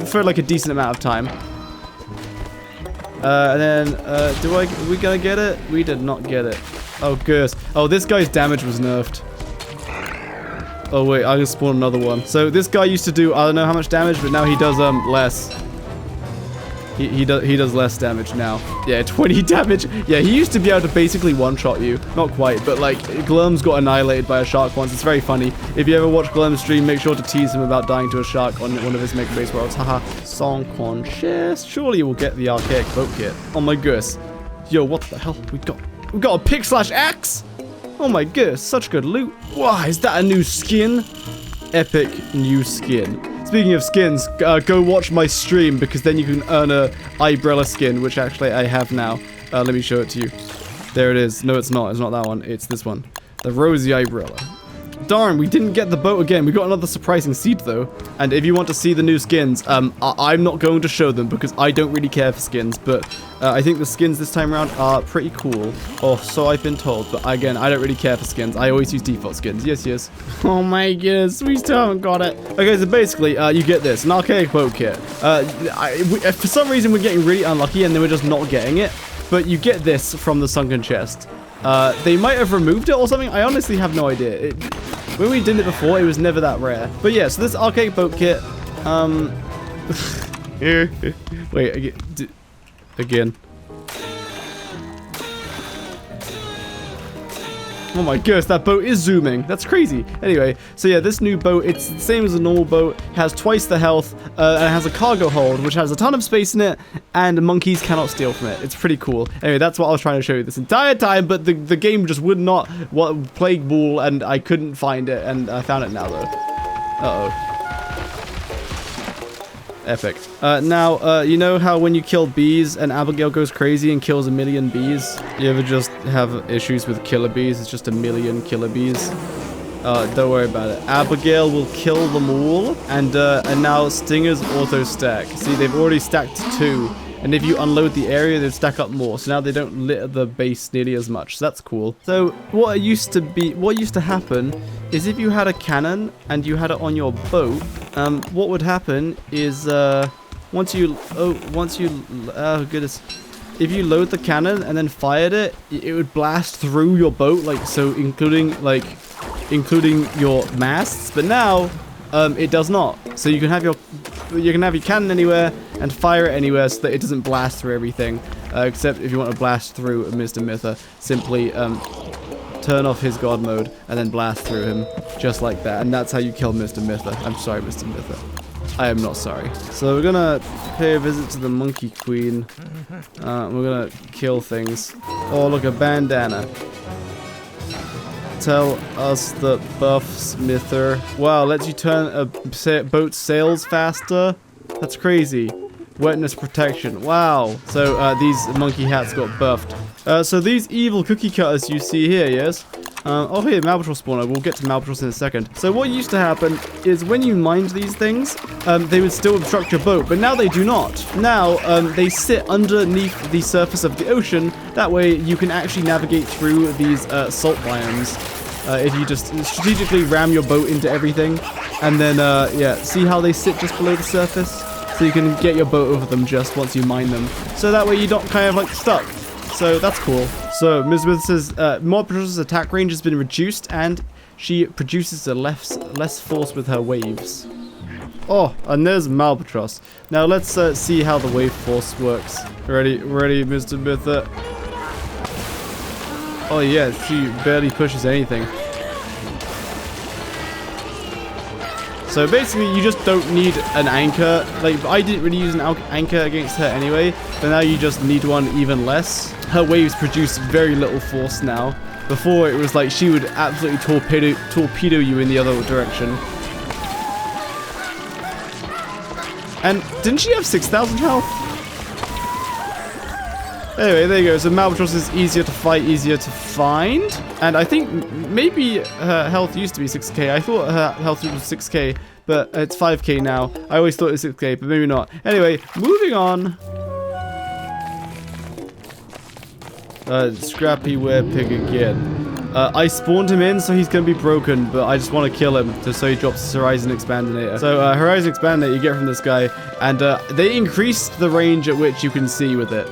for like a decent amount of time. And then, we gonna get it? We did not get it. Oh, goose. Oh, this guy's damage was nerfed. Oh, wait, I just spawned another one. So this guy used to do, I don't know how much damage, but now he does, less. He does less damage now. Yeah, 20 damage. Yeah, he used to be able to basically one-shot you. Not quite, but like, Glurm's got annihilated by a shark once. It's very funny. If you ever watch Glurm's stream, make sure to tease him about dying to a shark on one of his Mega Base worlds. Haha. Sunkchest. Surely we'll get the Archaic boat kit. Oh my goodness. Yo, what the hell? We got a pick/axe. Oh my goodness, such good loot. Wow, is that a new skin? Epic new skin. Speaking of skins, go watch my stream because then you can earn a eyebrow skin, which actually I have now. Let me show it to you. There it is. No, it's not. It's not that one. It's this one. The rosy eyebrow. Darn, we didn't get the boat again. We got another surprising seed though. And if you want to see the new skins, I'm not going to show them because I don't really care for skins. But I think the skins this time around are pretty cool. Or so I've been told. But again, I don't really care for skins. I always use default skins. Yes, yes. Oh my goodness, we still haven't got it. Okay, so basically, you get this, an Archaic boat kit. For some reason, we're getting really unlucky and then we're just not getting it. But you get this from the sunken chest. They might have removed it or something. I honestly have no idea. When we did it before, it was never that rare. But yeah, so this Archaic boat kit, wait, again. Oh my goodness, that boat is zooming. That's crazy. Anyway, so yeah, this new boat, it's the same as a normal boat, has twice the health, and it has a cargo hold, which has a ton of space in it, and monkeys cannot steal from it. It's pretty cool. Anyway, that's what I was trying to show you this entire time, but the game just would not play ball, and I couldn't find it, and I found it now, though. Uh-oh. Epic. Now, you know how when you kill bees and Abigail goes crazy and kills 1,000,000 bees? You ever just have issues with killer bees? It's just 1,000,000 killer bees. Don't worry about it. Abigail will kill them all, and now stingers auto stack. See, they've already stacked 2, and if you unload the area, they stack up more. So now they don't litter the base nearly as much. So that's cool. So what used to happen is if you had a cannon and you had it on your boat, what would happen is once you goodness, if you load the cannon and then fired it, it would blast through your boat, like so, including your masts. But now it does not. So you can have your cannon anywhere and fire it anywhere so that it doesn't blast through everything. Except if you want to blast through Mr. Mytha, simply turn off his god mode and then blast through him just like that. And that's how you kill Mr. Mytha. I'm sorry, Mr. Mytha. I am not sorry. So we're gonna pay a visit to the Monkey Queen. We're gonna kill things. Oh, look, a bandana. Tell us the buffs, Myther. Wow, lets you turn a boat's sails faster. That's crazy. Wetness protection. Wow. So these monkey hats got buffed. So these evil cookie cutters you see here, yes? Oh, here, Malbatross spawner. We'll get to Malbatross in a second. So what used to happen is when you mined these things, they would still obstruct your boat, but now they do not. Now, they sit underneath the surface of the ocean. That way, you can actually navigate through these salt biomes. If you just strategically ram your boat into everything. And then, yeah, see how they sit just below the surface? So you can get your boat over them just once you mine them. So that way you don't kind of like stuck. So that's cool. So Ms. Smith says, Malbatross's attack range has been reduced and she produces less force with her waves. Oh, and there's Malbatross. Now let's see how the wave force works. Ready, Mr. Mytha. Oh yeah, she barely pushes anything. So basically, you just don't need an anchor. Like, I didn't really use an anchor against her anyway, but now you just need one even less. Her waves produce very little force now. Before, it was like she would absolutely torpedo you in the other direction. And didn't she have 6,000 health? Anyway, there you go. So Malbatross is easier to fight, easier to find. And I think maybe her health used to be 6k. I thought her health was 6k, but it's 5k now. I always thought it was 6k, but maybe not. Anyway, moving on. Scrappy Werepig again. I spawned him in, so he's going to be broken, but I just want to kill him just so he drops Horizon Expandinator. So Horizon Expandinator you get from this guy, and they increased the range at which you can see with it.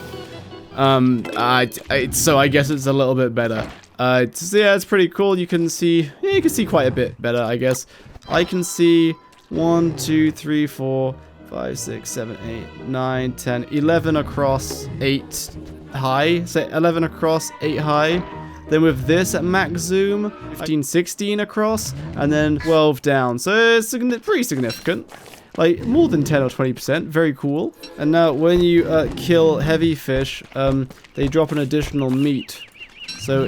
So I guess it's a little bit better. So yeah, it's pretty cool. You can see, yeah, you can see quite a bit better, I guess. I can see 1, 2, 3, 4, 5, 6, 7, 8, 9, 10, 11 across 8 high. So 11 across 8 high. Then with this at max zoom, 15, 16 across, and then 12 down. So it's pretty significant. Like, more than 10 or 20%. Very cool. And now, when you kill heavy fish, they drop an additional meat. So,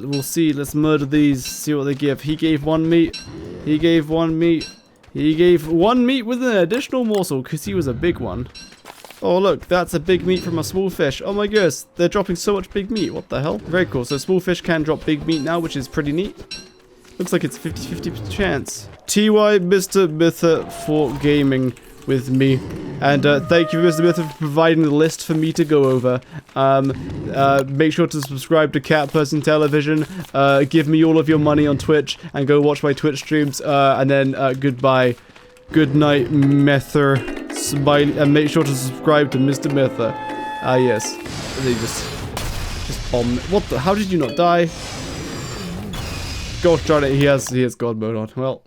we'll see. Let's murder these, see what they give. He gave 1 meat. He gave 1 meat. He gave 1 meat with an additional morsel, because he was a big one. Oh, look, that's a big meat from a small fish. Oh my goodness, they're dropping so much big meat. What the hell? Very cool. So small fish can drop big meat now, which is pretty neat. Looks like it's 50-50 chance. TY Mr. Mytha for gaming with me. And thank you, Mr. Mytha, for providing the list for me to go over. Make sure to subscribe to Cat Person Television. Give me all of your money on Twitch and go watch my Twitch streams. And then goodbye. Good night, Mytha. Smiley, and make sure to subscribe to Mr. Mytha. Ah, yes. They just bomb. What the? How did you not die? Gosh darn it, he has God mode on. Well.